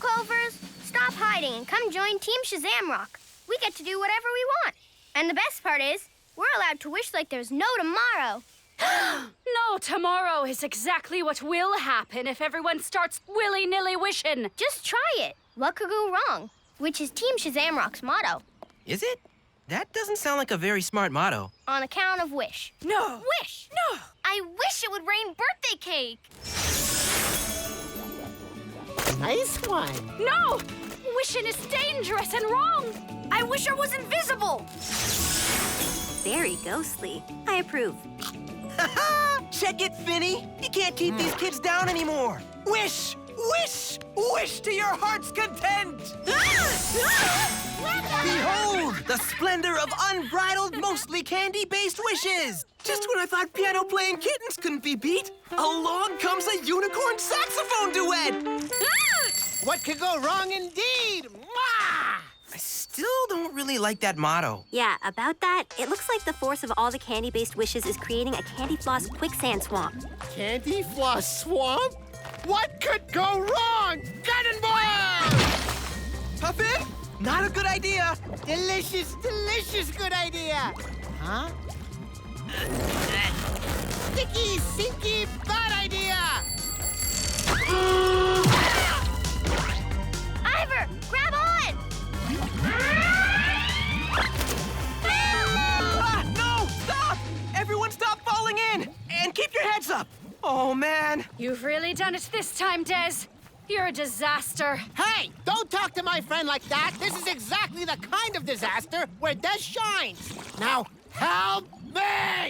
Clovers, stop hiding and come join Team Shazamrock. We get to do whatever we want. And the best part is, we're allowed to wish like there's no tomorrow. No tomorrow is exactly what will happen if everyone starts willy-nilly wishing. Just try it. What could go wrong? Which is Team Shazamrock's motto. Is it? That doesn't sound like a very smart motto. On account of wish. No. Wish! No! I wish it would rain birthday cake! Nice one. No! Wishing is dangerous and wrong. I wish I was invisible! Very ghostly. I approve. Check it, Finny. You can't keep these kids down anymore. Wish! Wish! Wish to your heart's content! Behold, the splendor of unbridled, mostly candy-based wishes! Just when I thought piano-playing kittens couldn't be beat, along comes a unicorn saxophone duet! What could go wrong indeed? Mwah! I still don't really like that motto. Yeah, about that, it looks like the force of all the candy-based wishes is creating a candy floss quicksand swamp. Candy floss swamp? What could go wrong? Cannonball! Puffin, not a good idea. Delicious, delicious good idea. Huh? Sticky, sinky, bad idea. Ivor, grab on! Ah, no! Stop! Everyone stop falling in! And keep your heads up! Oh, man. You've really done it this time, Des. You're a disaster. Hey, don't talk to my friend like that. This is exactly the kind of disaster where Des shines. Now, help me!